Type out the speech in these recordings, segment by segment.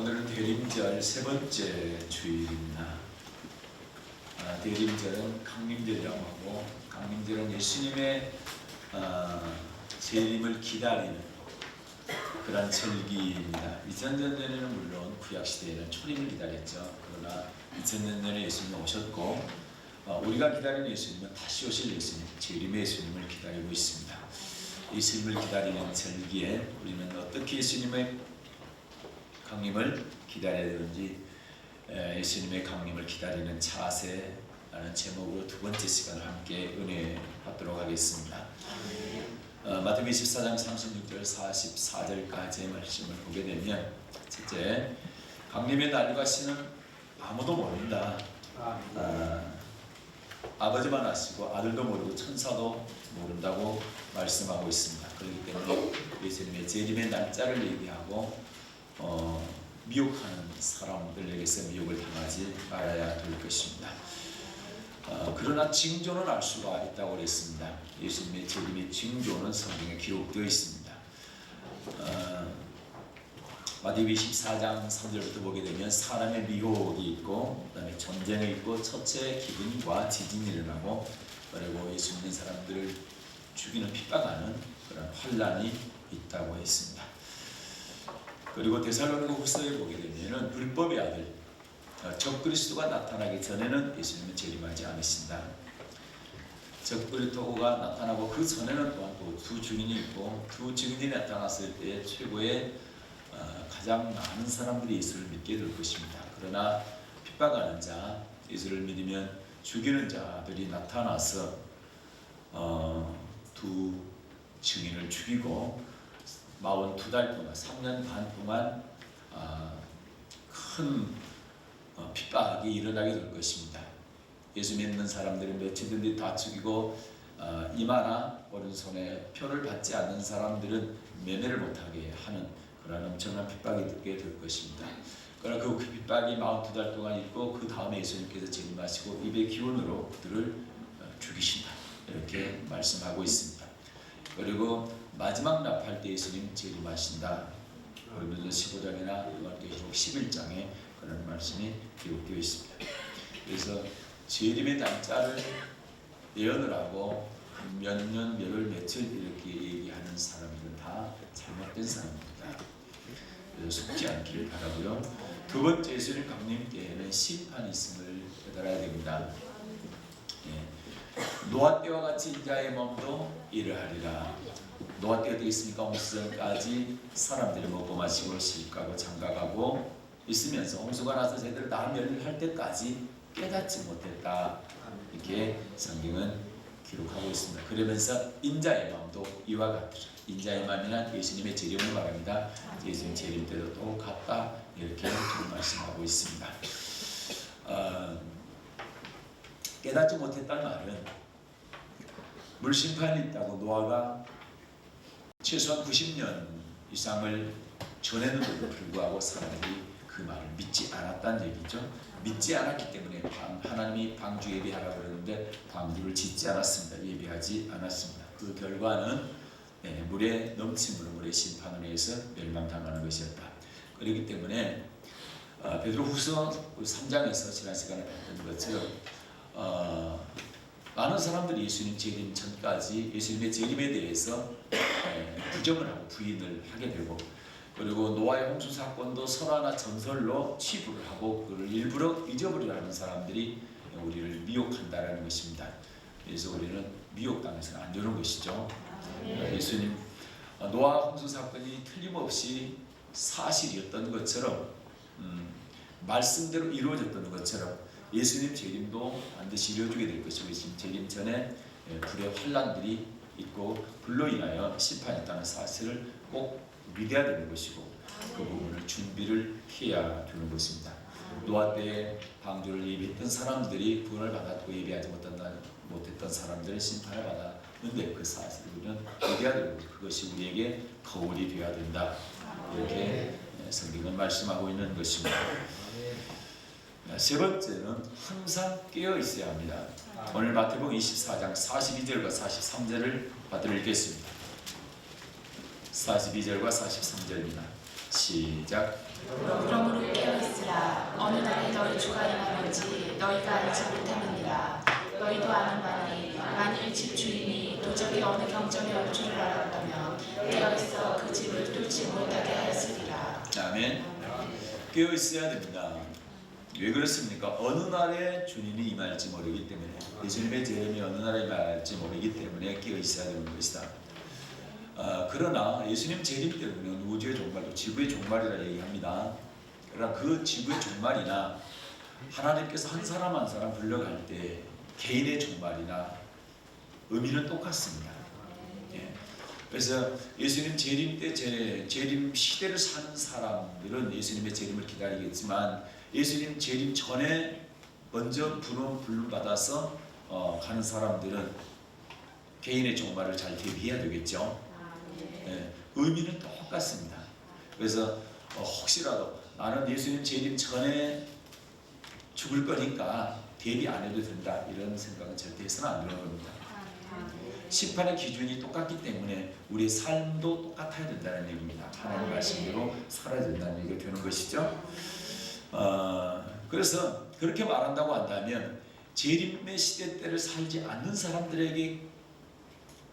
오늘은 대림절 세 번째 주일입니다. 대림절은 강림절이라고 하고, 강림절은 예수님의 재림을 기다리는 그런 절기입니다. 2000년 전에는 물론 구약시대에는 초림을 기다렸죠. 그러나 2000년 전에 예수님이 오셨고, 우리가 기다리는 예수님은 다시 오실 예수님, 재림의 예수님을 기다리고 있습니다. 예수님을 기다리는 절기에 우리는 어떻게 예수님의 강림을 기다려야 되는지, 예수님의 강림을 기다리는 자세라는 제목으로 두 번째 시간을 함께 은혜 받도록 하겠습니다. 마태복음 24장 36절 44절까지의 말씀을 보게 되면, 첫째, 강림의 날과 시는 아무도 모른다. 아버지만 아시고 아들도 모르고 천사도 모른다고 말씀하고 있습니다. 그렇기 때문에 예수님의 재림의 날짜를 얘기하고 미혹하는 사람들에게서 미혹을 당하지 말아야 될 것입니다. 그러나 징조는 알 수가 있다고 그랬습니다. 예수님의 재림의 징조는 성경에 기록되어 있습니다. 마태복음 24장 3절부터 보게 되면 사람의 미혹이 있고, 그 다음에 전쟁이 있고, 첫째 기근과 지진이 일어나고, 그리고 예수 믿는 사람들을 죽이는 핍박하는 그런 환란이 있다고 했습니다. 그리고 데살로니가 후서에 보게 되면은 불법의 아들 적그리스도가 나타나기 전에는 예수님은 재림하지 않으신다. 적그리스도가 나타나고 그 전에는 또한 또 두 증인이 있고, 두 증인이 나타났을 때 최고의 가장 많은 사람들이 예수를 믿게 될 것입니다. 그러나 핍박하는 자, 예수를 믿으면 죽이는 자들이 나타나서 두 증인을 죽이고 42달 동안, 3년 반 동안 큰 핍박이 일어나게 될 것입니다. 예수 믿는 사람들은 며칠든지 다 죽이고, 이마나 오른손에 표를 받지 않는 사람들은 매매를 못하게 하는 그런 엄청난 핍박이 듣게 될 것입니다. 그러나 그 핍박이 42달 동안 있고, 그 다음에 예수님께서 재림하시고 입의 기운으로 그들을 죽이신다, 이렇게 말씀하고 있습니다. 그리고 마지막 납할 때 예수님 재림하신다. 고린도전서 15장이나 요한계시록 11장에 그런 말씀이 기록되어 있습니다. 그래서 재림의 날짜를 예언을 하고 몇 년, 몇 월, 며칠 이렇게 얘기하는 사람들은 다 잘못된 사람입니다. 그래서 속지 않기를 바라고요. 두 번째, 예수님 강림 때에는 심판이 있음을 깨달아야 됩니다. 노아 때와 같이 인자의 몸도 이러하리라. 노아 때가 어떻게 있습니까? 홍수전까지 사람들이 먹고 마시고 시집가고 장가가고 있으면서 홍수가 나서 제대로 다 멸할 때까지 깨닫지 못했다, 이렇게 성경은 기록하고 있습니다. 그러면서 인자의 마음도 이와 같으라. 인자의 마음이란 예수님의 재림을 말합니다. 예수님 재림 때도 똑같다, 이렇게 말씀하고 있습니다. 깨닫지 못했다는 말은 물심판이 있다고 노아가 최소한 90년 이상을 전했는데도 불구하고 사람들이 그 말을 믿지 않았다는 얘기죠. 믿지 않았기 때문에 하나님이 방주 예비하라고 그러는데 방주를 짓지 않았습니다. 예비하지 않았습니다. 그 결과는 물의 넘침으로, 물의 심판으로 해서 멸망당하는 것이었다. 그렇기 때문에 베드로후서 3장에서 지난 시간에 봤던 것처럼 많은 사람들이 예수님 재림 전까지 예수님의 재림에 대해서 부정을 하고 부인을 하게 되고, 그리고 노아의 홍수 사건도 설화나 전설로 치부를 하고 그걸 일부러 잊어버리려 하는 사람들이 우리를 미혹한다라는 것입니다. 그래서 우리는 미혹당해서는 안 되는 것이죠. 예수님 노아 홍수 사건이 틀림없이 사실이었던 것처럼, 말씀대로 이루어졌던 것처럼 예수님 재림도 반드시 이루어지게 될 것이고, 예수님 재림 전에 불의 환란들이 있고 불로 인하여 심판이 있다는 사실을 꼭 믿어야 되는 것이고, 그 부분을 준비를 해야 되는 것입니다. 노아 때에 방주를 예비했던 사람들이 구원을 받았고, 예비하지 못했던 사람들은 심판을 받았는데 그 사실을 우리는 믿어야 되고, 그것이 우리에게 거울이 되어야 된다, 이렇게 성경은 말씀하고 있는 것입니다. 세 번째는 항상 깨어 있어야 합니다. 오늘 마태복음 24장 42절과 43절을 받들어 읽겠습니다. 42절과 43절입니다. 시작. 그러므로 깨어있으라. 어느 날에 너희 주가 임하는지 너희가 알지 못함이니라. 너희도 아는 바니 만일 집 주인이 도적이 어느 경전에 올 줄을 알았다면 깨어있어 그 집을 뚫지 못하게 하였으리라. 아멘. 깨어 있어야 됩니다. 왜 그렇습니까? 어느 날에 주님이 임할지 모르기 때문에, 예수님의 재림이 어느 날에 임할지 모르기 때문에 깨어 있어야 되는 것이다. 그러나 예수님 재림 때문에 우주의 종말도 지구의 종말이라 얘기합니다. 그러나 그 지구의 종말이나 하나님께서 한 사람 한 사람 불러갈 때 개인의 종말이나 의미는 똑같습니다. 예. 그래서 예수님 재림 때 재림 시대를 사는 사람들은 예수님의 재림을 기다리겠지만, 예수님 재림 전에 먼저 부름 받아서 가는 사람들은 개인의 종말을 잘 대비해야 되겠죠. 예. 의미는 똑같습니다. 그래서 혹시라도 나는 예수님 재림 전에 죽을 거니까 대비 안 해도 된다, 이런 생각은 절대 해서는 안 되는 겁니다. 심판의 기준이 똑같기 때문에 우리의 삶도 똑같아야 된다는 얘기입니다. 하나님 말씀대로 살아야 된다는 얘기가 되는 것이죠. 그래서 그렇게 말한다고 한다면 재림의 시대 때를 살지 않는 사람들에게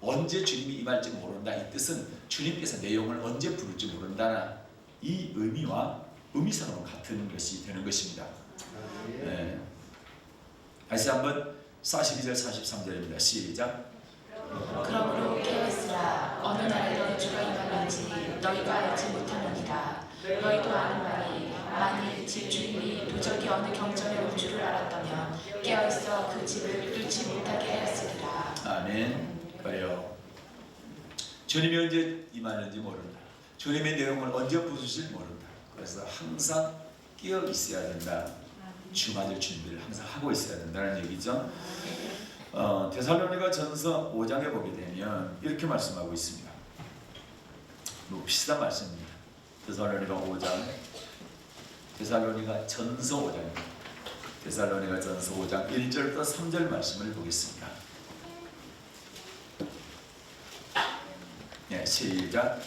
언제 주님이 임할지 모른다, 이 뜻은 주님께서 내 영을 언제 부를지 모른다는 이 의미와 의미상으로 같은 것이 되는 것입니다. 네. 다시 한번 42절 43절입니다. 시작. 그러므로 깨어있으라. 어느 날에 너희 주가 임하는지 너희가 알지 못하느니라. 너희도 아는 바니 만일 집 주인이 도적이 어느 경전에 올 줄을 알았다면 깨어있어 그 집을 뚫지 못하게 하였으리라. 아멘. 그래요. 주님이 언제 임하는지 모른다. 주님의 내용을 언제 부수실 모른다. 그래서 항상 깨어 있어야 된다. 주 맞을 준비를 항상 하고 있어야 된다는 얘기죠. 데살로니가 전서 5장에 보게 되면 이렇게 말씀하고 있습니다. 뭐 비슷한 말씀입니다. 데살로니가 5장, 데살로니가 전서 5장입니다. 데살로니가 전서 5장 1절부터 3절 말씀을 보겠습니다. 네, 시작.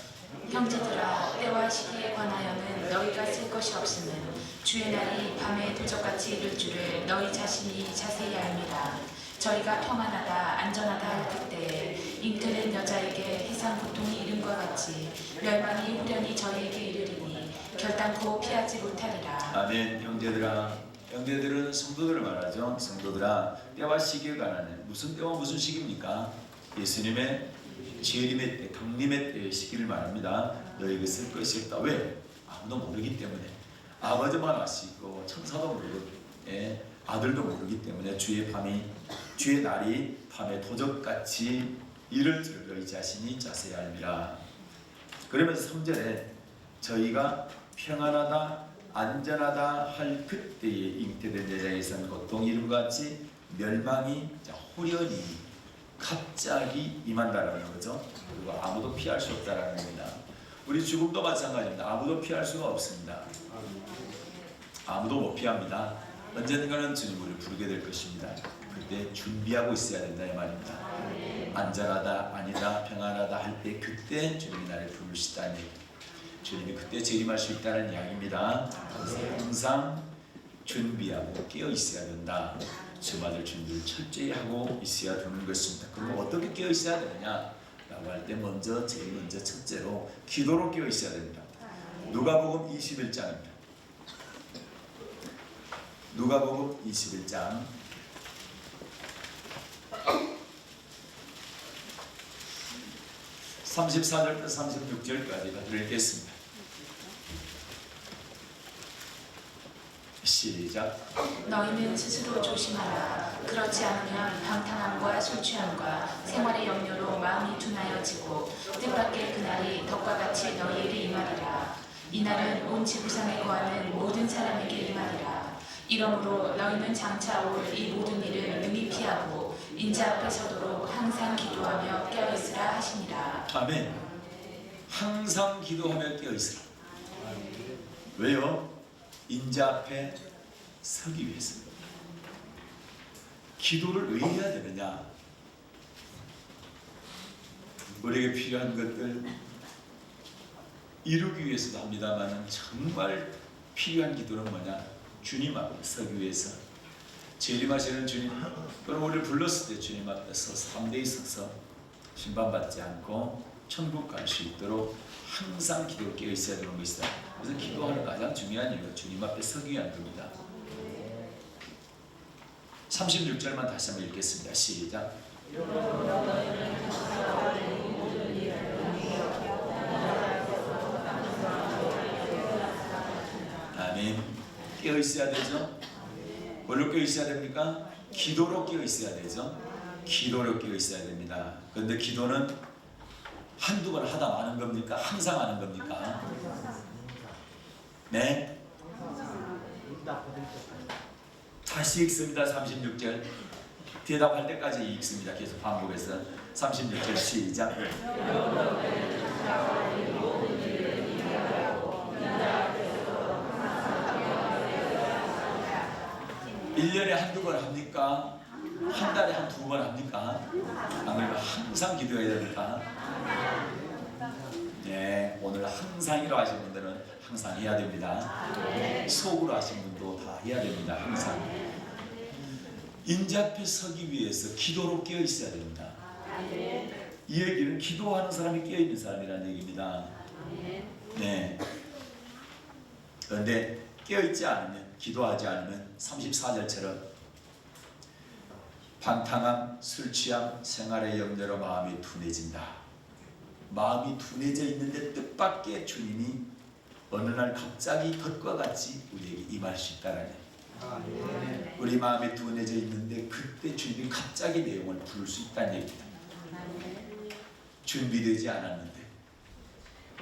형제들아, 때와 시기에 관하여는 너희가 쓸 것이 없으면 주의 날이 밤에 도적같이 이를 줄을 너희 자신이 자세히 압니다. 저희가 평안하다 안전하다 할 그때에 잉태된 여자에게 해상 고통이 이름과 같이 멸망이 후련히 저희에게 이르리니 결단코 피하지 못하리라. 아멘. 형제들아, 형제들은 성도들을 말하죠. 성도들아, 때와 시기에 관하는, 무슨 때와 무슨 시기입니까? 예수님의 재림의 때, 강림의 때의 시기를 말합니다. 너희에게 쓸 것이 없다. 왜? 아무도 모르기 때문에. 아버지만 아시고 천사도 모르고 아들도 모르기 때문에 주의 날이 밤에 도적같이 이를 줄 너희 자신이 자세히 알미라. 그러면서 3절에 저희가 평안하다 안전하다 할 그때에 잉태된 여자의 산 고통 이름과 같이 멸망이 호련히 갑자기 임한다라는 거죠. 그리고 아무도 피할 수 없다라는 겁니다. 우리 죽음도 마찬가지입니다. 아무도 피할 수가 없습니다. 아무도 못 피합니다. 언젠가는 주님 우리를 부르게 될 것입니다. 그때 준비하고 있어야 된다 이 말입니다. 안전하다 아니다 평안하다 할 때 그때 주님이 나를 부르시다니, 주님이 그때 재림할 수 있다는 이야기입니다. 그래서 항상 준비하고 깨어 있어야 된다. 주 맞을 준비를 철저히 하고 있어야 되는 것입니다. 그럼 어떻게 깨어 있어야 되느냐 라고 할 때 제일 먼저 첫째로 기도로 깨어 있어야 됩니다. 누가복음 21장입니다. 누가복음 21장 34절부터 36절까지 읽겠습니다. 시작. 너희는 스스로 조심하라. 그렇지 않으면 방탕함과 술 취함과 생활의 염려로 마음이 둔하여지고 뜻밖의 그날이 덕과 같이 너희에게 임하리라. 이날은 온 지구상에 거하는 모든 사람에게 임하리라. 이러므로 너희는 장차 올 이 모든 일을 능히 피하고 인자 앞에 서도록 항상 기도하며 깨어있으라 하시니라. 아멘. 항상 기도하며 깨어있으라. 왜요? 인자 앞에 서기 위해서. 기도를 왜 해야 되느냐? 우리에게 필요한 것들, 이루기 위해서도 합니다만 정말 필요한 기도는 뭐냐? 주님 앞에 서기 위해서. 재림하시는 주님, 여러분 우리를 불렀을 때 주님 앞에서 3대에 서서 심판받지 않고 천국 갈 수 있도록 항상 기도에 깨어 있어야 되는 것이다. 그래서 기도하는 가장 중요한 이유가 주님 앞에 서기 위한 겁니다. 36절만 다시 한번 읽겠습니다. 시작. 아멘. 깨어 있어야 되죠. 뭘로 깨어 있어야 됩니까? 기도로 깨어 있어야 되죠. 기도로 깨어 있어야 됩니다. 그런데 기도는 한두 번 하다 마는 겁니까? 항상 하는 겁니까? 네. 다시 읽습니다. 36절. 대답할 때까지 읽습니다. 계속 반복해서 36절 시작. 1년에 한두 번 합니까? 한 달에 한 두 번 합니까? 아니면 항상 기도해야 됩니까? 네, 오늘 항상이라고 하신 분들은 항상 해야 됩니다. 속으로 하신 분도 다 해야 됩니다. 항상. 인자 앞에 서기 위해서 기도로 깨어 있어야 됩니다. 이 얘기는 기도하는 사람이 깨어 있는 사람이라는 얘기입니다. 네. 그런데 깨어 있지 않으면, 기도하지 않으면 34절처럼 방탕함, 술 취함, 생활의 염려로 마음이 둔해진다. 마음이 둔해져 있는데 뜻밖의 주님이 어느 날 갑자기 덫과 같이 우리에게 임할 수 있다라는. 우리 마음이 둔해져 있는데 그때 주님이 갑자기 내용을 부를 수 있다는 얘기입니다. 준비되지 않았는데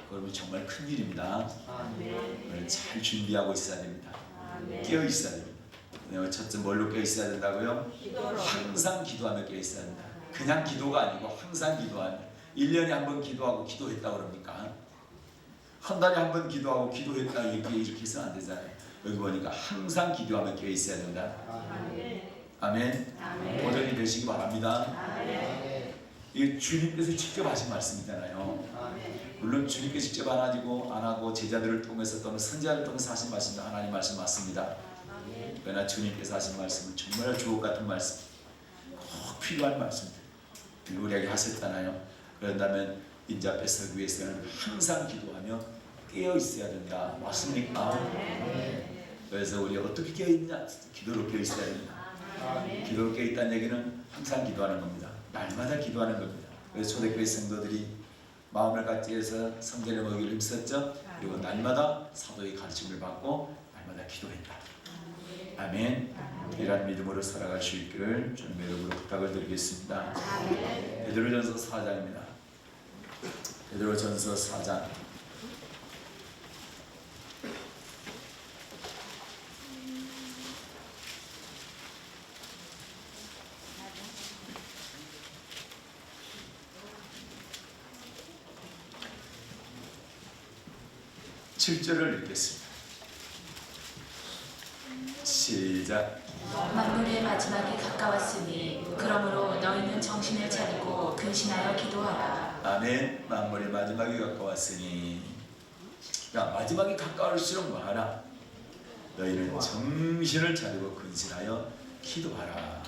그러면 정말 큰일입니다. 잘 준비하고 있어야 됩니다. 깨어 있어야 됩니다. 첫째 뭘로 깨어 있어야 된다고요? 항상 기도하며 깨어 있어야 된다. 그냥 기도가 아니고 항상 기도하며. 1년에 한 번 기도하고 기도했다고 그럽니까? 한 달에 한 번 기도하고 기도했다 이렇게 해서는 안 되잖아요. 여기 보니까 항상 기도하며 깨어 있어야 된다. 아멘. 도전이 되시기 바랍니다. 이게 주님께서 직접 하신 말씀이잖아요. 물론 주님께서 직접 안 하고 제자들을 통해서 또는 선지자를 통해서 하신 말씀도 하나님 말씀 맞습니다. 그러나 주님께서 하신 말씀은 정말 주옥 같은 말씀, 꼭 필요한 말씀들 우리에게 하셨잖아요. 그런다면 인자 앞에 서기 위해서는 항상 기도하며 깨어 있어야 된다. 맞습니까? 그래서 우리 어떻게 깨어 있냐? 기도로 깨어 있어야 된다. 기도로 깨어 있다는 얘기는 항상 기도하는 겁니다. 날마다 기도하는 겁니다. 그래서 초대교회 성도들이 마음을 같이 해서 성전에 모이기를 힘썼죠. 그리고 날마다 사도의 가르침을 받고 날마다 기도했다. 아멘. 이러한 믿음으로 살아갈 수 있기를 주님의 이름으로 부탁을 드리겠습니다. 베드로전서 4장입니다. 베드로전서 4장. (7절을) 읽겠습니다. 시작. 만물의 마지막이 가까웠으니 그러므로 너희는 정신을 차리고 근신하여 기도하라. 아멘. 만물의 마지막이 가까웠으니, 마지막이 가까울수록 뭐하라? 너희는 정신을 차리고 근신하여 기도하라.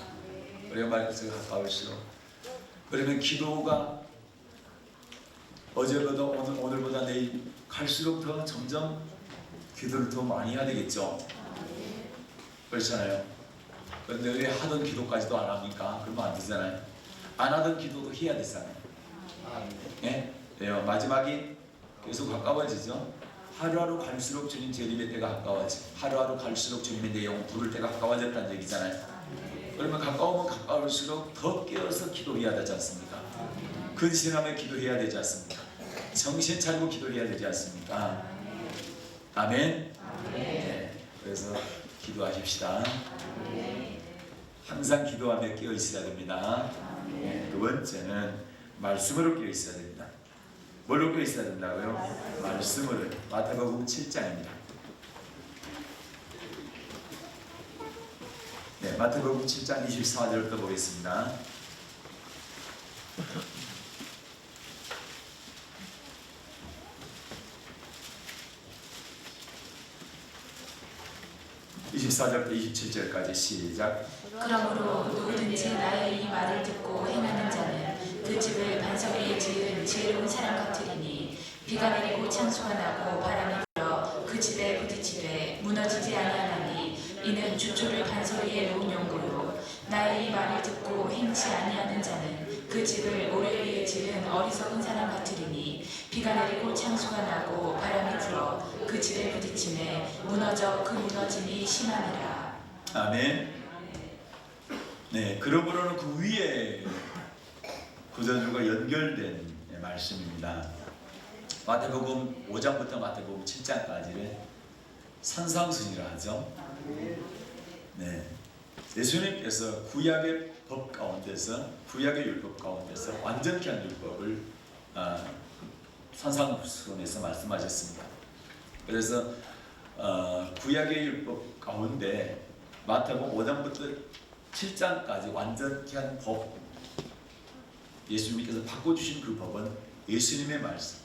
우리가 마지막이 가까울수록, 그러면 기도가 어제보다 오늘보다 내일 갈수록 더 점점 기도를 더 많이 해야 되겠죠. 그렇잖아요. 그런데 왜 하던 기도까지도 안 합니까? 그러면 안 되잖아요. 안 하던 기도도 해야 되잖아요. 예? 왜요? 마지막이 계속 가까워지죠. 하루하루 갈수록 주님 재림의 때가 가까워지. 하루하루 갈수록 주님의 내용 부를 때가 가까워졌다는 얘기잖아요. 그러면 가까우면 가까울수록 더 깨어서 기도해야 되지 않습니까? 근신하며 기도해야 되지 않습니까? 정신 차리고 기도해야 되지 않습니까? 아멘. 네. 그래서 기도하십시다. 항상 기도하며 깨어 있어야 됩니다. 두 번째는 말씀으로 깨어 있어야 됩니다. 뭘로 깨어 있어야 된다고요? 말씀으로. 마태복음 7장입니다. 네, 마태복음 7장 24절부터 보겠습니다. 24절부터 27절까지 시작. 그러므로 누구든지 나의 이 말을 듣고 행하는 자는 그 집을 반석 위에 지은 지혜로운 사람 같으리니 비가 내리고 창수가 나고 바람이 불어 그 집에 부딪히되 무너지지 아니하나니 이는 주초를 반석 위에 놓은 용고요. 나의 이 말을 듣고 행치 아니하는 자는 그 집을 모래 위에 지은 어리석은 사람 같으리니 비가 내리고 창수가 나고 바람이 불어 그 집에 부딪히매 무너져 그 무너짐이 심하니라. 아멘. 네, 그러므로는 그 위에 구절들과 연결된 말씀입니다. 마태복음 5장부터 마태복음 7장까지를 산상순이라 하죠. 네, 예수님께서 구약의 법 가운데서, 구약의 율법 가운데서 완전케 한 율법을 산상순에서 말씀하셨습니다. 그래서 구약의 율법 가운데 마태복음 5장부터 7장까지 완전케 한 법, 예수님께서 바꿔주신 그 법은 예수님의 말씀,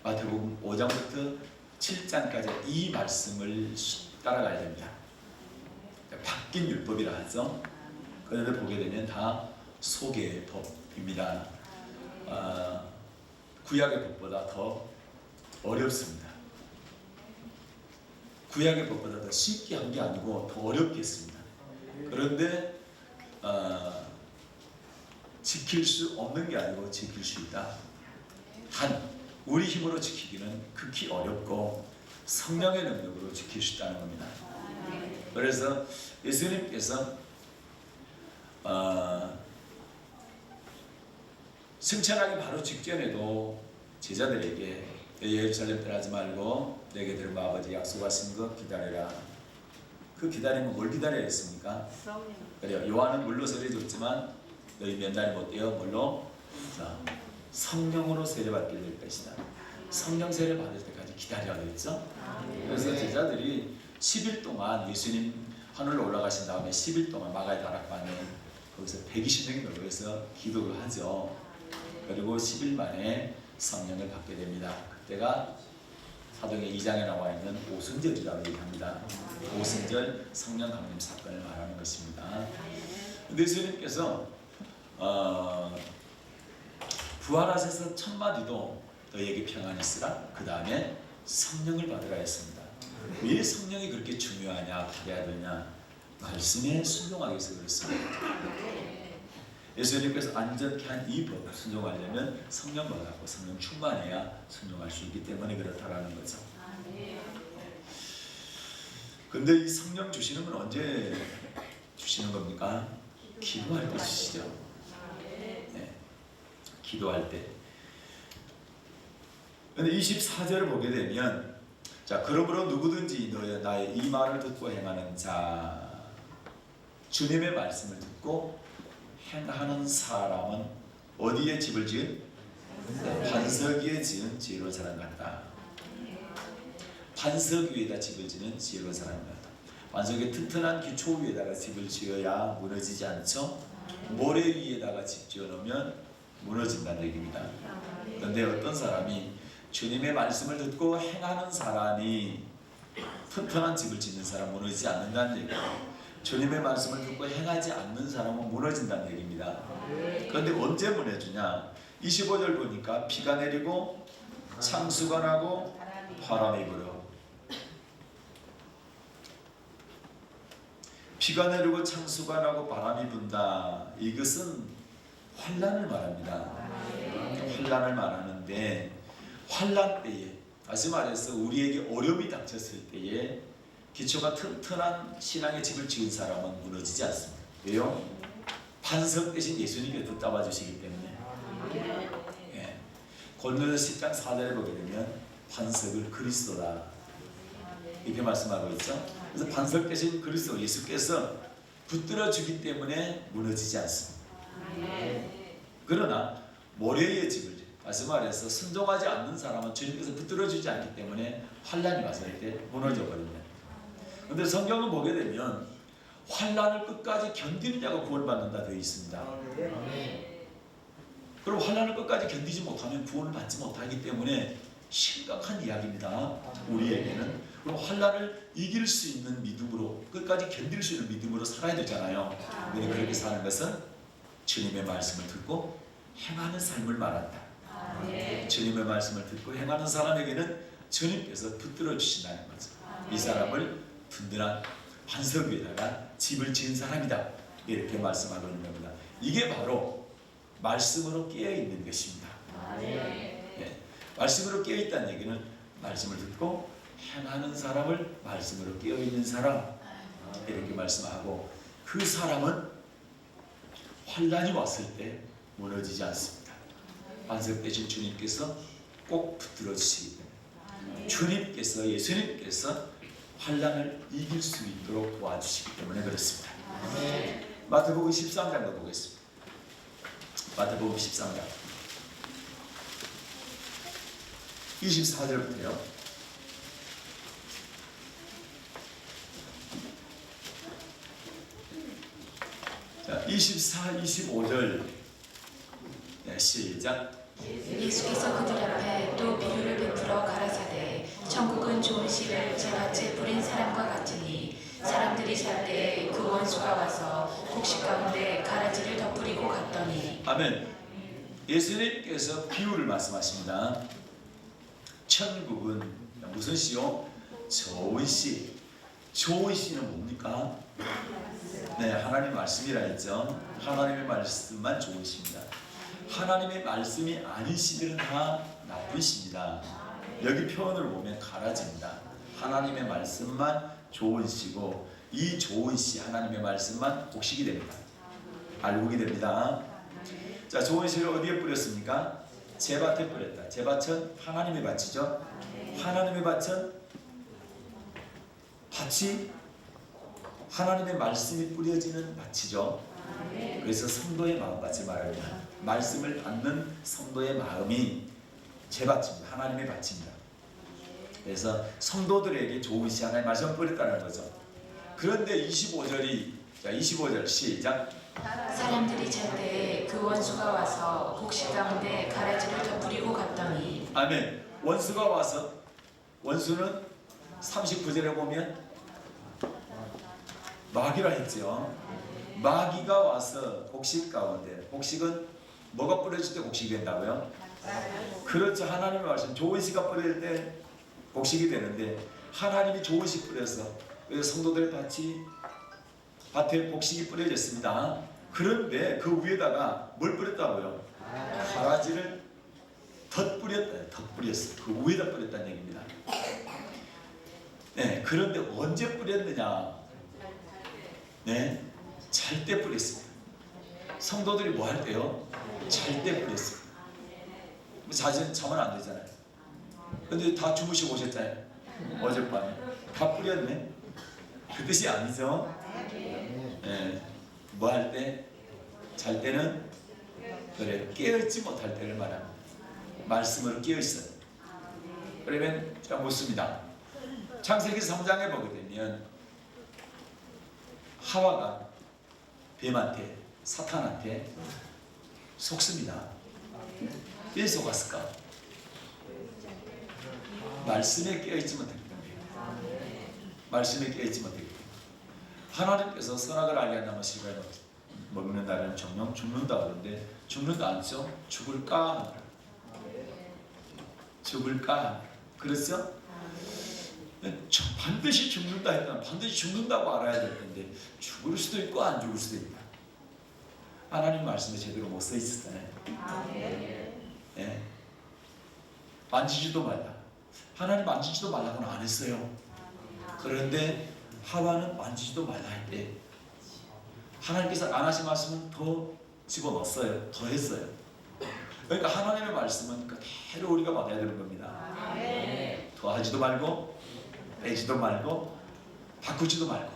마태복음 5장부터 7장까지 이 말씀을 따라가야 됩니다. 바뀐 율법이라 하죠. 그런데 보게 되면 다 속의 법입니다. 구약의 법보다 더 어렵습니다. 구약의 법보다 더 쉽게 한 게 아니고 더 어렵게 했습니다. 그런데 지킬 수 없는 게 아니고 지킬 수 있다. 단 우리 힘으로 지키기는 극히 어렵고 성령의 능력으로 지킬 수 있다는 겁니다. 그래서 예수님께서 승천하기 바로 직전에도 제자들에게 예루살렘 떠나지 말고 내게 들은 아버지 약속하신 것 기다려라. 그 기다림은 뭘 기다려야 했습니까? 그래요. 요한은 물로 세례 줬지만 너희 면단이 못되어 뭘로? 성령으로 세례받게 될 것이다. 성령 세례 받을 때까지 기다려야 되겠죠? 그래서 제자들이 10일 동안 예수님 하늘로 올라가신 다음에 10일 동안 마가의 다락방에 거기서 120명이 모여서 기도를 하죠. 그리고 10일 만에 성령을 받게 됩니다. 그때가 사도행전 2장에 나와 있는 오순절이라고 얘기합니다. 오순절 성령 강림 사건을 말하는 것입니다. 근데 예수님께서 부활하셔서 첫 마디도 너희에게 평안이 있으라, 그 다음에 성령을 받으라 했습니다. 왜 성령이 그렇게 중요하냐, 받아야 되냐? 말씀에 순종하기 위해서 그렇습니다. 예수님께서 완전케 한 이 법 순종하려면 성령 받았고 성령 충만해야 순종할 수 있기 때문에 그렇다라는 거죠. 근데 이 성령 주시는 건 언제 주시는 겁니까? 기도할 때 주시죠. 네. 기도할 때. 근데 24절을 보게 되면, 자, 그러므로 누구든지 너희 나의 이 말을 듣고 행하는 자, 주님의 말씀을 듣고 행하는 사람은 어디에 집을 지은? 반석 위에 지은 지혜로운 사람 같다. 반석 위에다 집을 지는 지혜로운 사람 같다. 반석의 튼튼한 기초 위에다가 집을 지어야 무너지지 않죠. 모래 위에다가 집 지어놓으면 무너진다는 얘기입니다. 그런데 어떤 사람이 주님의 말씀을 듣고 행하는 사람이 튼튼한 집을 짓는 사람 무너지지 않는다는 얘기예요. 주님의 말씀을 듣고 행하지 않는 사람은 무너진다는 얘기입니다. 그런데 언제 무너지냐? 25절 보니까 비가 내리고 창수가 나고 바람이 불어. 비가 내리고 창수가 나고 바람이 분다. 이것은 환난을 말합니다. 환난을 말하는데, 환난 때에, 다시 말해서 우리에게 어려움이 닥쳤을 때에 기초가 튼튼한 신앙의 집을 지은 사람은 무너지지 않습니다. 왜요? 반석 대신 예수님이 붙잡아 주시기 때문에. 예. 고린도전서 10장 4절에 보게 되면 반석을 그리스도다 이렇게 말씀하고 있죠. 그래서 반석 대신 그리스도 예수께서 붙들어 주기 때문에 무너지지 않습니다. 그러나 모래의 집을, 다시 말해서 순종하지 않는 사람은 주님께서 붙들어 주지 않기 때문에 환난이 왔을 때 무너져 버립니다. 그런데 성경을 보게 되면 환난을 끝까지 견디는 자가 구원받는다 되어 있습니다. 그럼 환난을 끝까지 견디지 못하면 구원을 받지 못하기 때문에 심각한 이야기입니다. 우리에게는. 그리고 환난을 이길 수 있는 믿음으로, 끝까지 견딜 수 있는 믿음으로 살아야 되잖아요. 우리는 그렇게 사는 것은 주님의 말씀을 듣고 행하는 삶을 말한다. 주님의 말씀을 듣고 행하는 사람에게는 주님께서 붙들어 주신다는 거죠. 이 사람을 든든한 반석 위에다가 집을 지은 사람이다, 이렇게 말씀하고 있는 겁니다. 이게 바로 말씀으로 깨어있는 것입니다. 네. 말씀으로 깨어있다는 얘기는 말씀을 듣고 행하는 사람을 말씀으로 깨어있는 사람, 이렇게 말씀하고, 그 사람은 환난이 왔을 때 무너지지 않습니다. 반석 되신 주님께서 꼭 붙들어 주시기 때문에, 주님께서, 예수님께서 환난을 이길 수 있도록 도와주시기 때문에 그렇습니다. 마태복음 13장도 보겠습니다. 마태복음 13장 24절부터요. 자, 24, 25절. 네, 시작. 예수께서 그들 앞에 또 비유를 베풀어 가라사대 천국은 좋은 씨를 재밭에 뿌린 사람과 같으니 사람들이 잘 때 그 원수가 와서 곡식 가운데 가라지를 덧뿌리고 갔더니. 아멘. 예수님께서 비유를 말씀하십니다. 천국은 무슨 씨요? 좋은 씨. 좋은 씨는 뭡니까? 네, 하나님 말씀이라 했죠. 하나님의 말씀만 좋은 씨입니다. 하나님의 말씀이 아닌 씨들은 다 나쁜 씨입니다. 여기 표현을 보면 가라지입니다. 하나님의 말씀만 좋은 씨고, 이 좋은 씨, 하나님의 말씀만 곡식이 됩니다. 알곡이 됩니다. 자, 좋은 씨를 어디에 뿌렸습니까? 제밭에 뿌렸다. 제밭은 하나님의 밭이죠. 하나님의 밭은 밭이 하나님의 말씀이 뿌려지는 밭이죠. 그래서 성도의 마음같이 말합니다. 말씀을 받는 성도의 마음이 제밭입니다. 하나님의 밭입니다. 그래서 성도들에게 좋은 씨, 하나님의 말씀을 뿌렸다는 거죠. 그런데 25절이, 자, 25절 시작. 사람들이 잘 때 그 원수가 와서 곡식 가운데 가라지를 덧뿌리고 갔더니. 아멘. 원수가 와서, 원수는 39절에 보면 마귀라 했죠. 마귀가 와서 곡식 가운데, 곡식은 뭐가 뿌려질 때 곡식이 된다고요? 그렇죠. 하나님의 말씀, 좋은 씨가 뿌릴 때 곡식이 되는데, 하나님이 좋은 씨 뿌려서, 그래서 성도들의 밭에 곡식이 뿌려졌습니다. 그런데 그 위에다가 뭘 뿌렸다고요? 가라지를 덧뿌렸다. 덧뿌렸어. 그 위에다 뿌렸다는 얘기입니다. 네, 그런데 언제 뿌렸느냐? 네, 잘 때 뿌렸습니다. 성도들이 뭐 할 때요? 잘 때 뿌렸어요. 자면 안 되잖아요. 근데 다 주무시고 오셨잖아요. 어젯밤에 다 뿌렸네. 그 뜻이 아니죠. 네, 뭐 할 때? 잘 때는, 그래, 깨어있지 못할 때를 말합니다. 말씀으로 깨어있어요. 그러면 제가 묻습니다. 창세기 3장에 보게 되면 하와가 뱀한테, 사탄한테 속습니다. 왜 속았을까? 말씀에 깨어있지 못했기 때문에. 말씀에 깨어있지 못했기 때문에. 하나님께서 선악을 알게 한다면 시간에 먹는 날은 정령 죽는다 그러는데, 죽는다 않죠? 죽을까? 죽을까? 그렇죠? 반드시 죽는다 했다면 반드시 죽는다고 알아야 될 텐데, 죽을 수도 있고 안 죽을 수도 있다. 하나님 말씀에 제대로 못 써 있었잖아요. 네. 만지지도 말라. 하나님 만지지도 말라고는 안 했어요. 그런데 하와는 만지지도 말라 할 때 하나님께서 안 하신 말씀은 더 집어넣었어요. 더 했어요. 그러니까 하나님의 말씀은 그대로 우리가 받아야 되는 겁니다. 더 하지도 말고 빼지도 말고 바꾸지도 말고.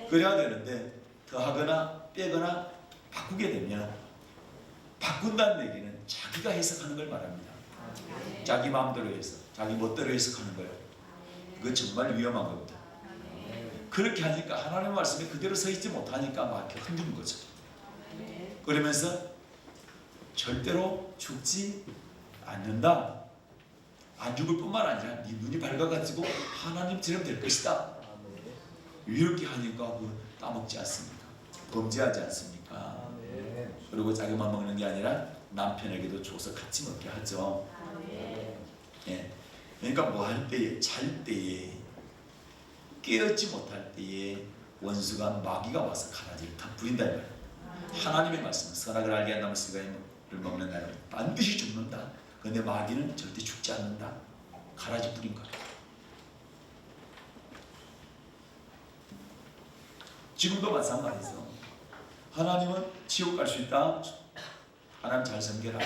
그래야 되는데 더 하거나 빼거나 바꾸게 되면, 바꾼다는 얘기는 자기가 해석하는 걸 말합니다. 자기 마음대로 해서, 자기 멋대로 해석하는 거예요. 그건 정말 위험한 겁니다. 그렇게 하니까 하나님의 말씀이 그대로 서 있지 못하니까 막 흔드는 거죠. 그러면서 절대로 죽지 않는다. 안 죽을 뿐만 아니라 네 눈이 밝아가지고 하나님처럼 될 것이다. 이렇게 하니까 따먹지 않습니까? 범죄하지 않습니까? 그리고 자기만 먹는 게 아니라 남편에게도 줘서 같이 먹게 하죠. 예. 그러니까 뭐 할 때에, 잘 때에, 깨어있지 못할 때에 원수가 마귀가 와서 가라지를 다 부린다 이 말이에요. 하나님의 말씀은 선악을 알게 한다면 스가를 먹는 날은 반드시 죽는다. 그런데 마귀는 절대 죽지 않는다. 가라지 뿌린 거예요. 지금도 마찬가지죠. 하나님은 지옥 갈 수 있다. 하나님 잘 섬겨라.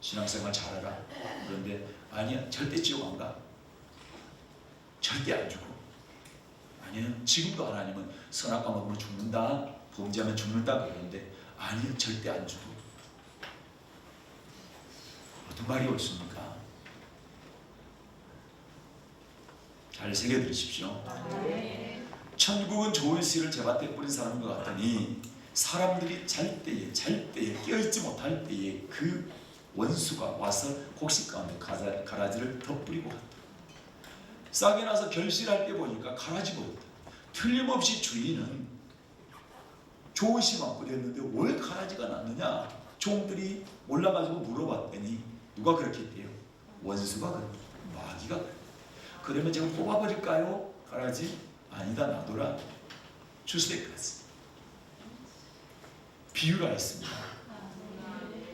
신앙생활 잘하라. 그런데 아니야, 절대 지옥 안 가. 절대 안 죽어. 아니요, 지금도 하나님은 선악과 먹으면 죽는다, 범죄하면 죽는다 그러는데 아니요, 절대 안 죽어. 어떤 말이 옳습니까? 잘 새겨들으십시오. 천국은 좋은 씨를 제밭에 뿌린 사람인 것 같으니 사람들이 잘 때에 깨어있지 못할 때에 그 원수가 와서 곡식 가운데 가라지를 덧뿌리고 갔다. 싹이 나서 결실할 때 보니까 가라지가 없다. 틀림없이 주인은 좋은 씨만 뿌렸는데 왜 가라지가 났느냐? 종들이 몰라가지고 물어봤더니 누가 그렇게 했대요? 원수가 그랬다. 마귀가 그랬다. 그러면 제가 뽑아버릴까요? 가라지? 아니다, 놔둬라. 주실 때까지. 비유가 있습니다.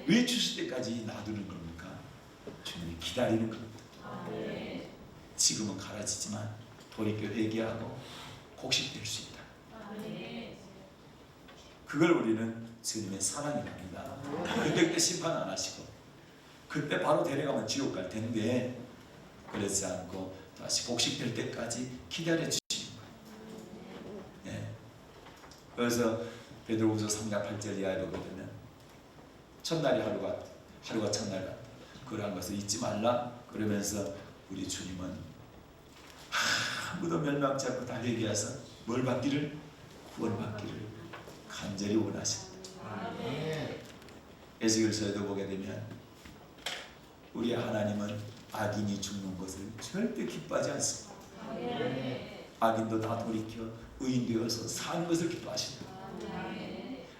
왜 주실 때까지 놔두는 겁니까? 주님이 기다리는 겁니다. 지금은 가라지지만 돌이켜 회개하고 곡식될 수 있다. 그걸 우리는 주님의 사랑이랍니다. 그때 심판 안 하시고 그때 바로 데려가면 지옥 갈 텐데 그러지 않고 다시 곡식될 때까지 기다려 주시는 거예요. 예. 그래서 베드로후서 3장 8절 이하에 보면 첫날이 하루가 첫날 같다. 그러한 것을 잊지 말라. 그러면서 우리 주님은 아무도 멸망치 않고 다 회개해서 뭘 받기를? 구원받기를 간절히 원하신다. 에스겔서에도 보게 되면 우리 하나님은 악인이 죽는 것을 절대 기뻐하지 않습니다. 악인도 다 돌이켜 의인 되어서 사는 것을 기뻐하신다.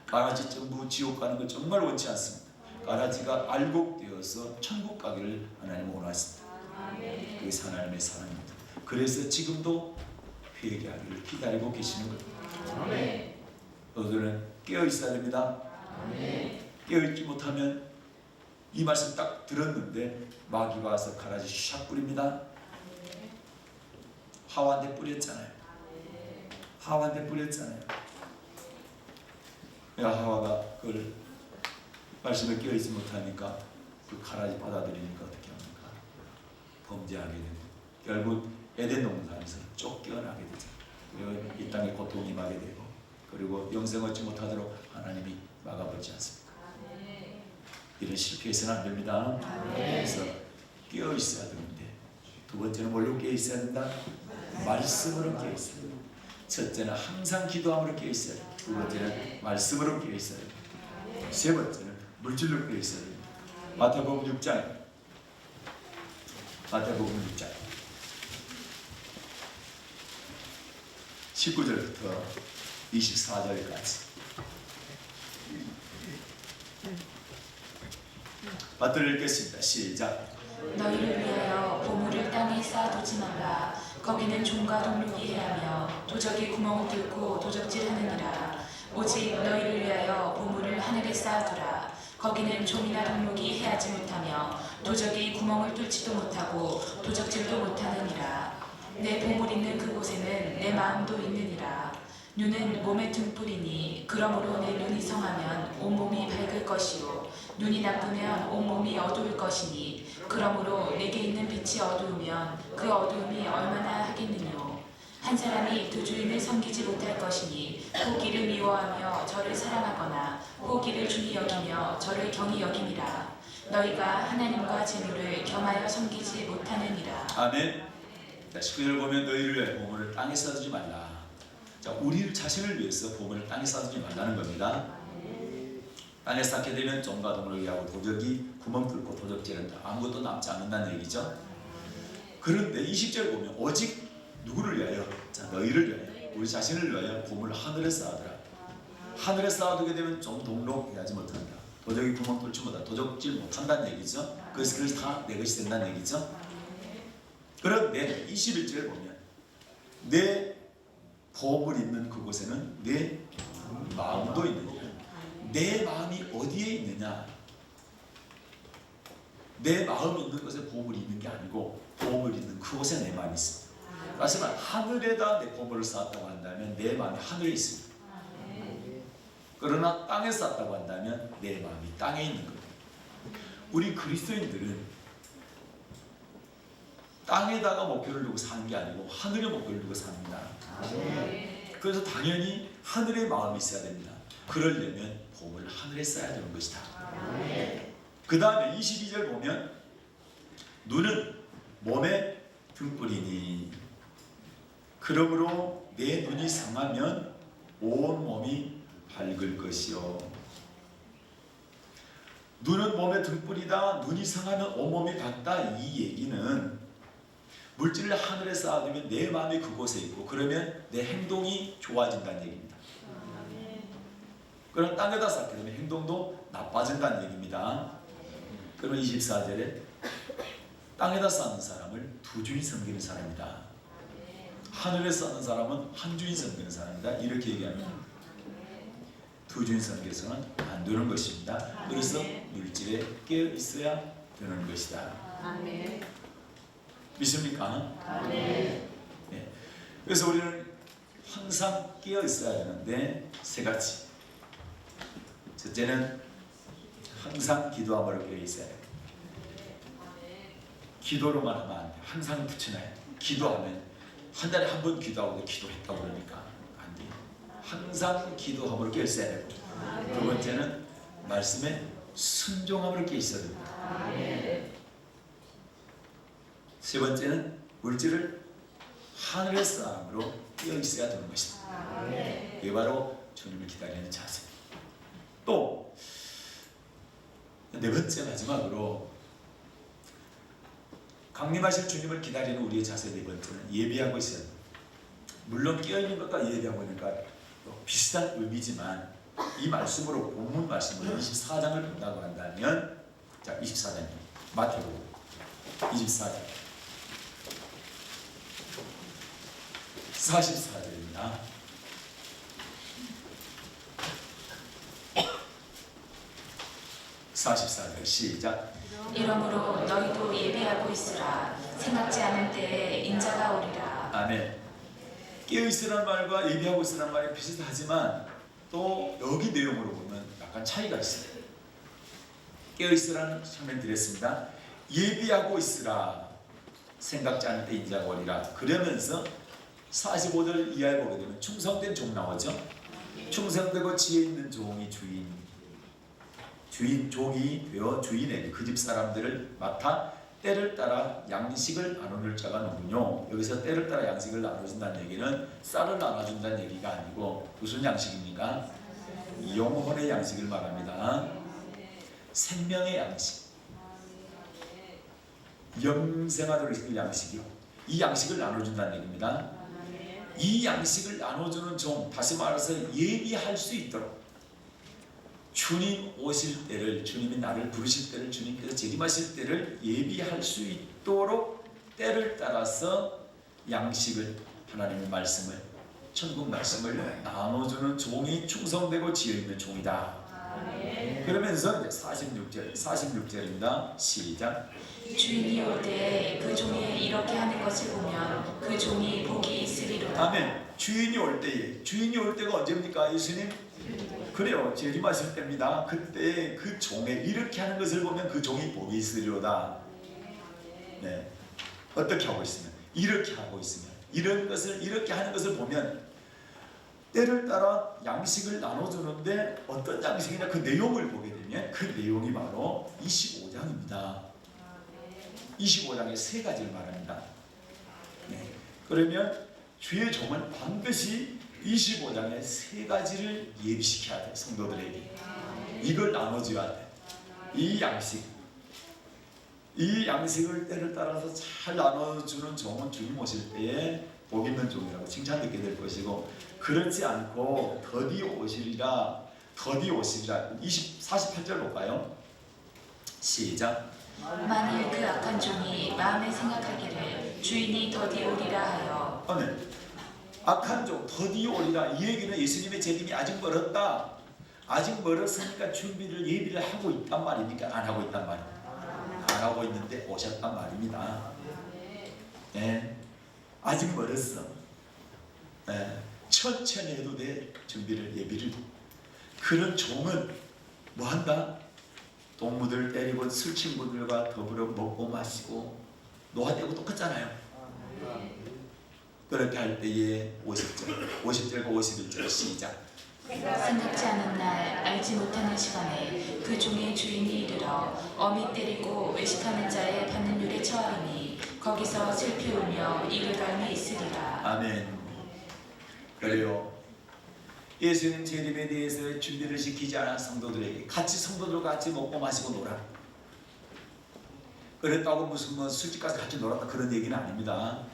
가라지 전부 지옥 가는 걸 정말 원치 않습니다. 가라지가 알곡되어서 천국 가기를 하나님은 원하십니다. 그게 하나님의 사랑입니다. 그래서 지금도 회개하기를 기다리고 계시는 겁니다. 너희들은 깨어 있어야 됩니다. 깨어 있지 못하면 이 말씀 딱 들었는데 마귀가 와서 가라지 샥 뿌립니다. 하와한테 뿌렸잖아요. 하와한테 뿌렸잖아요. 하와가 그걸 말씀에 깨어 있지 못하니까 그 가라지 받아들이니까 어떻게 합니까? 범죄하게 되고 결국 에덴 동산에서 쫓겨나게 되죠. 이 땅에 고통이 임하게 되고 그리고 영생 얻지 못하도록 하나님이 막아버리지 않습니까? 이런 실패해서는 안 됩니다. 그래서 깨어 있어야 되는데 두 번째는 뭘로 깨어 있어야 된다? 말씀으로 깨어 있어야 된다. 첫째는 항상 기도함으로 깨어 있어야 된다. 두 번째는 말씀으로 깨어 있어야 된다. 세 번째는 물질로 깨어 있어야 된다. 마태복음 6장 19절부터 24절까지 받들어 읽겠습니다. 시작. 너희를 위하여 보물을 땅에 쌓아두지 말라. 거기는 종과 동록이 해하며 도적이 구멍을 뚫고 도적질하느니라. 오직 너희를 위하여 보물을 하늘에 쌓아두라. 거기는 종이나 동록이 해하지 못하며 도적이 구멍을 뚫지도 못하고 도적질도 못하느니라. 내 보물 있는 그곳에는 내 마음도 있느니라. 눈은 몸의 등불이니 그러므로 내 눈이 성하면 온몸이 밝을 것이요 눈이 나쁘면 온몸이 어두울 것이니 그러므로 내게 있는 빛이 어두우면 그 어두움이 얼마나 하겠느뇨. 한 사람이 두 주인을 섬기지 못할 것이니 포기를 미워하며 저를 사랑하거나 포기를 중히 여기며 저를 경히 여김이라. 너희가 하나님과 재물을 겸하여 섬기지 못하느니라. 아멘. 자, 19절 보면 너희를 위해 보물을 땅에 쌓아두지 말라. 자, 우리 자신을 위해서 보물을 땅에 쌓아두지 말라는 겁니다. 땅에 쌓게 되면 종과 동물을 위하고 도적이 구멍 뚫고 도적질은 아무것도 남지 않는다는 얘기죠. 그런데 20절 보면 오직 누구를 위하여? 자, 너희를 위하여, 우리 자신을 위하여 보물을 하늘에 쌓아두라. 하늘에 쌓아두게 되면 좀 동록해하지 못한다. 도적이 구멍 뚫지 못한다. 도적질 못한다는 얘기죠. 그래서 다 내 것이 된다는 얘기죠. 그런데 21절 보면 내 보물 있는 그곳에는 내 마음도 있느니라. 내 마음이 어디에 있느냐? 내 마음이 있는 곳에 보물이 있는 게 아니고 보물이 있는 그곳에 내 마음이 있습니다. 다시 말해 하늘에다 내 보물을 쌓았다고 한다면 내 마음이 하늘에 있습니다. 그러나 땅에 쌓았다고 한다면 내 마음이 땅에 있는 겁니다. 우리 그리스도인들은 땅에다가 목표를 두고 사는 게 아니고 하늘에 목표를 두고 삽니다. 그래서 당연히 하늘에 마음이 있어야 됩니다. 그러려면 보물을 하늘에 쌓아야 되는 것이다. 그 다음에 22절 보면 눈은 몸의 등불이니 그러므로 내 눈이 상하면 온 몸이 밝을 것이요. 눈은 몸의 등불이다. 눈이 상하면 온몸이 밝다. 이 얘기는 물질을 하늘에 쌓아두면 내 마음이 그곳에 있고 그러면 내 행동이 좋아진다는 얘기입니다. 그럼 땅에다 쌓게 되면 행동도 나빠진다는 얘기입니다. 그러면 24절에 땅에다 쌓는 사람을 두 주인 섬기는 사람이다. 하늘에 쌓는 사람은 한 주인 섬기는 사람이다. 이렇게 얘기합니다. 두 주인 섬겨서는 안 되는 것입니다. 그래서 물질에 깨어 있어야 되는 것이다. 믿습니까? 네. 그래서 우리는 항상 깨어 있어야 되는데 세 가지. 첫째는 항상 기도함으로 깨어 있어야 돼요. 기도로만 하면 안 돼요. 항상 붙여놔야 돼요. 기도하면 한 달에 한 번 기도하고 기도했다고 그러니까 안 돼요. 항상 기도함으로 깨어 있어야 되고 두 번째는 말씀에 순종함으로 깨어 있어야 됩니다. 세 번째는 물질을 하늘의 쌓음으로 깨어 있어야 되는 것이다. 이게 바로 주님을 기다리는 자세. 또 네 번째 마지막으로 강림하실 주님을 기다리는 우리의 자세 네 번째는 예비하고 있어야 됩니다. 물론 깨어있는 것과 예비하고 있는 것 비슷한 의미지만 이 말씀으로 본문 말씀으로 24장을 본다고 한다면 자 24장입니다. 마태복음 24장 44절입니다. 시작. 이러므로 너희도 예배하고 있으라. 생각지 않은 때에 인자가 오리라. 아멘. 깨어있으라는 말과 예비하고 있으라는 말이 비슷하지만 또 여기 내용으로 보면 약간 차이가 있어요. 깨어있으라는 설명 드렸습니다. 예비하고 있으라. 생각지 않은 때 인자가 오리라. 그러면서 45절 이하에 보게 되면 충성된 종 나오죠. 충성되고 지혜 있는 종이 종이 되어 주인에게 그 집 사람들을 맡아 때를 따라 양식을 나누는 자가 누구뇨? 여기서 때를 따라 양식을 나눠준다는 얘기는 쌀을 나눠준다는 얘기가 아니고 무슨 양식입니까? 영혼의 양식을 말합니다. 생명의 양식, 영생하도록 있을 양식이요. 이 양식을 나눠준다는 얘기입니다. 이 양식을 나눠주는 종, 다시 말해서 예비할 수 있도록 주님 오실 때를, 주님이 나를 부르실 때를, 주님께서 재림하실 때를 예비할 수 있도록 때를 따라서 양식을, 하나님의 말씀을, 천국 말씀을 나눠주는 종이 충성되고 지혜있는 종이다. 그러면서 이제 46절입니다. 시작. 주인이 올 때 그 종이 이렇게 하는 것을 보면 그 종이 복이 있으리로다. 아멘. 주인이 올 때가 언제입니까? 예수님? 그래요. 재림하실 때입니다. 그때 그 종의 이렇게 하는 것을 보면 그 종이 복이 있으리로다. 네. 어떻게 하고 있으면? 이렇게 하고 있으면, 이런 것을 이렇게 하는 것을 보면 때를 따라 양식을 나눠주는데 어떤 양식이냐 그 내용을 보게 되면 그 내용이 바로 25장입니다. 25장의 세 가지를 말합니다. 네. 그러면 주의 종은 반드시 25장의 세 가지를 예비시켜야 돼요. 성도들에게. 이걸 나눠줘야 돼. 이 양식을 때를 따라서 잘 나눠주는 종은 주님 오실 때에 복 있는 종이라고 칭찬받게 될 것이고, 그렇지 않고 더디 오시리라 48절 볼까요? 시작. 만일 그 악한 종이 마음에 생각하기를 주인이 더디 오리라 하여. 네. 악한 종 더디 오리라. 이 얘기는 예수님의 재림이 아직 멀었다. 아직 멀었으니까 예비를 하고 있단 말입니까? 안 하고 있단 말입니까? 안 하고 있는데 오셨단 말입니다. 네. 아직 멀었어. 네. 천천히 해도 돼. 예비를. 그런 종은 뭐 한다? 동무들 때리고 술 친구들과 더불어 먹고 마시고 노화되고 똑같잖아요. 그렇게 할 때에 50절과 51절 시작. 생각지 않은 날 알지 못하는 시간에 그 종의 주인이 이르러 어미 때리고 외식하는 자의 받는 율에 처하리니 거기서 슬피 울며 이를 갈미 있으리라. 아멘. 그래요. 예수님 재림에 대해서 준비를 시키지 않은 성도들에게 성도들과 같이 먹고 마시고 놀아. 그랬다고 무슨 술집 가서 같이 놀았다 그런 얘기는 아닙니다.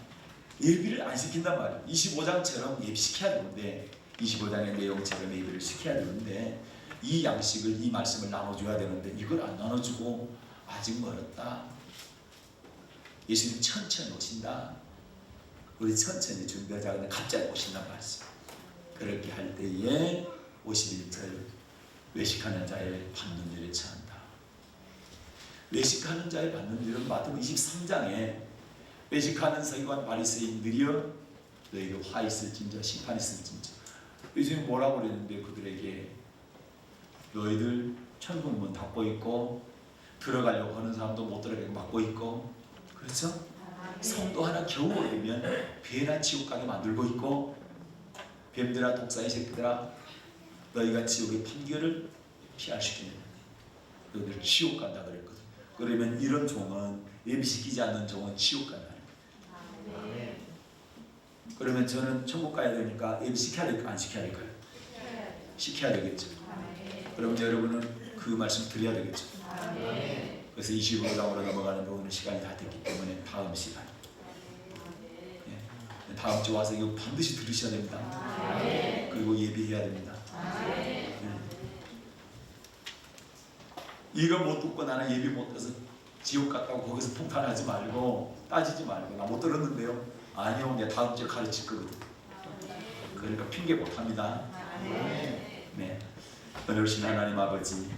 예비를 안 시킨단 말이에요. 25장처럼 예비시켜야 되는데, 25장의 내용처럼 예비를 시켜야 되는데, 이 양식을, 이 말씀을 나눠줘야 되는데 이걸 안 나눠주고 아직 멀었다. 예수님 천천히 오신다. 우리 천천히 준비하자. 갑자기 오신단 말씀. 그렇게 할 때에 51절 외식하는 자의 받는 일에 처한다. 외식하는 자의 받는 일은 마태복음 23장에 외식하는 서기관 바리새인 느려 너희도 화 있을진저 심판 있을진저. 예수님 뭐라고 그랬는데 그들에게 너희들 천국 문 닫고 있고 들어가려고 하는 사람도 못 들어가게 막고 있고, 그렇죠? 성도 하나 겨우 오면 배나 지옥 가게 만들고 있고, 뱀들아 독사의 새끼들아 너희가 지옥의 판결을 피할 수 있겠느냐. 너희들 지옥 간다 그랬거든. 그러면 이런 종은, 예비시키지 않는 종은 지옥 간다. 그러면 저는 천국 가야 되니까 예비시켜야 될까 안 시켜야 될까요? 시켜야 되겠죠. 그럼 여러분은 그 말씀 드려야 되겠죠. 그래서 25장으로 넘어가는데 오늘 시간이 다 됐기 때문에 다음 시간, 다음 주 와서 이거 반드시 들으셔야 됩니다. 그리고 예비해야 됩니다. 이거 못 듣고 나는 예비 못 해서 지옥 갔다고 거기서 폭탄하지 말고 따지지 말고 나 못 들었는데요. 아니요, 내가 다음 주에 가르칠 거거든. 그러니까 핑계 못 합니다. 네. 은혜로우신 하나님 아버지,